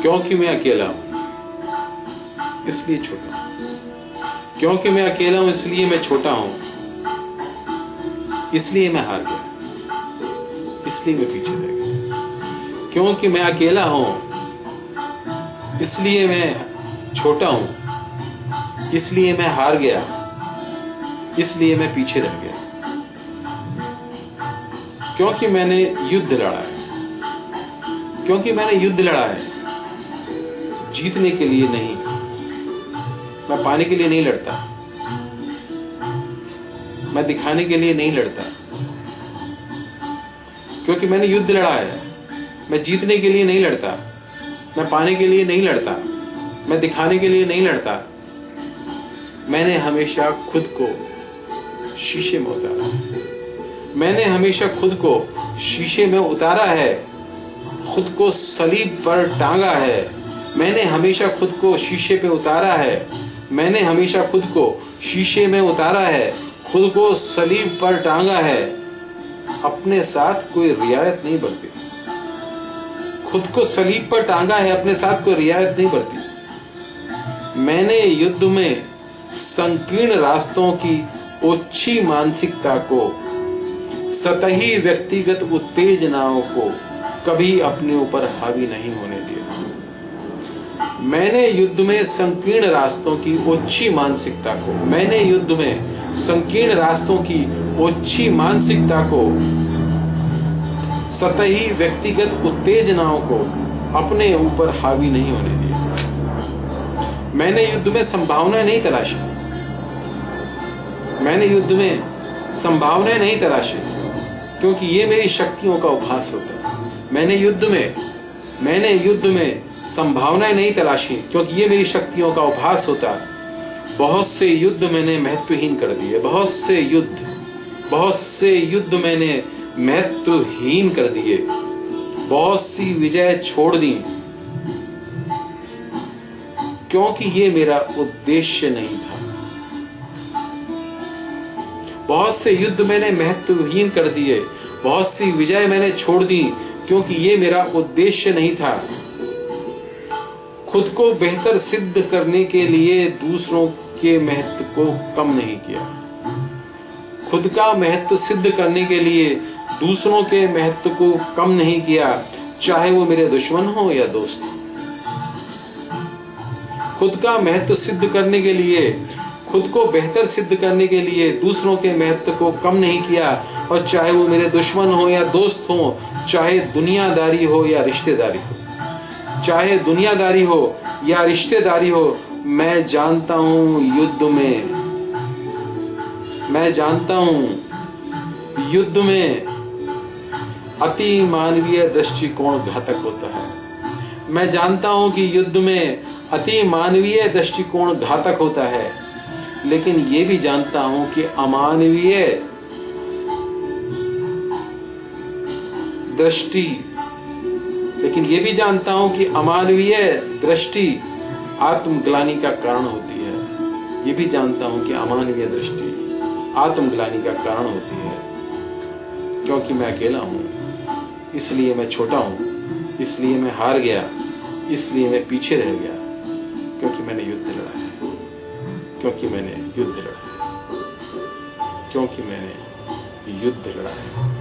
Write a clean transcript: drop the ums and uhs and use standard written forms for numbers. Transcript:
क्योंकि मैं अकेला हूं इसलिए छोटा हूं। क्योंकि मैं अकेला हूं इसलिए मैं छोटा हूं। इसलिए मैं हार गया, इसलिए मैं पीछे रह गया। क्योंकि मैं अकेला हूं इसलिए मैं छोटा हूं। इसलिए मैं हार गया, इसलिए मैं पीछे रह गया। क्योंकि मैंने युद्ध लड़ा है, क्योंकि मैंने युद्ध लड़ा है जीतने के लिए नहीं, मैं पाने के लिए नहीं लड़ता, मैं दिखाने के लिए नहीं लड़ता। क्योंकि मैंने युद्ध लड़ा है, मैं जीतने के लिए नहीं लड़ता, मैं पाने के लिए नहीं लड़ता, मैं दिखाने के लिए नहीं लड़ता। मैंने हमेशा खुद को शीशे में उतारा, मैंने हमेशा खुद को शीशे में उतारा है, खुद को सलीब पर टांगा है। मैंने हमेशा खुद को शीशे पे उतारा है, मैंने हमेशा खुद को शीशे में उतारा है, खुद को सलीब पर टांगा है। अपने साथ कोई रियायत नहीं बरती, खुद को सलीब पर टांगा है, अपने साथ कोई रियायत नहीं बरती। मैंने युद्ध में संकीर्ण रास्तों की ओछी मानसिकता को, सतही व्यक्तिगत उत्तेजनाओं को कभी अपने ऊपर हावी नहीं होने दिया। मैंने युद्ध में संकीर्ण रास्तों की ओछी मानसिकता को, मैंने युद्ध में संकीर्ण रास्तों की ओछी मानसिकता को, सतही व्यक्तिगत उत्तेजनाओं को अपने ऊपर हावी नहीं होने दिया। मैंने युद्ध में संभावनाएं नहीं तलाशी, मैंने युद्ध में संभावनाएं नहीं तलाशी, क्योंकि ये मेरी शक्तियों का उपहास होता है। मैंने युद्ध में संभावनाएं नहीं तलाशी, क्योंकि ये मेरी शक्तियों का उपहास होता। बहुत से युद्ध मैंने महत्वहीन कर दिए, बहुत से युद्ध मैंने महत्वहीन कर दिए, बहुत सी विजय छोड़ दी, क्योंकि ये मेरा उद्देश्य नहीं था। बहुत से युद्ध मैंने महत्वहीन कर दिए, बहुत सी विजय मैंने छोड़ दी, क्योंकि ये मेरा उद्देश्य नहीं था। खुद को बेहतर सिद्ध करने के लिए दूसरों के महत्व को कम नहीं किया, खुद का महत्व सिद्ध करने के लिए दूसरों के महत्व को कम नहीं किया, चाहे वो मेरे दुश्मन हो या दोस्त। खुद का महत्व सिद्ध करने के लिए, खुद को बेहतर सिद्ध करने के लिए दूसरों के महत्व को कम नहीं किया, और चाहे वो मेरे दुश्मन हो या दोस्त हो, चाहे दुनियादारी हो या रिश्तेदारी हो, चाहे दुनियादारी हो या रिश्तेदारी हो। मैं जानता हूं युद्ध में अति मानवीय दृष्टिकोण घातक होता है। मैं जानता हूं कि युद्ध में अति मानवीय दृष्टिकोण घातक होता है, लेकिन ये भी जानता हूं कि अमानवीय दृष्टि आत्मग्लानि का कारण होती है। ये भी जानता हूं कि अमानवीय दृष्टि आत्मग्लानि का कारण होती है। क्योंकि मैं अकेला हूं इसलिए मैं छोटा हूं, इसलिए मैं हार गया, इसलिए मैं पीछे रह गया। क्योंकि मैंने युद्ध लड़ा है, क्योंकि मैंने युद्ध लड़ा है, क्योंकि मैंने युद्ध लड़ा है।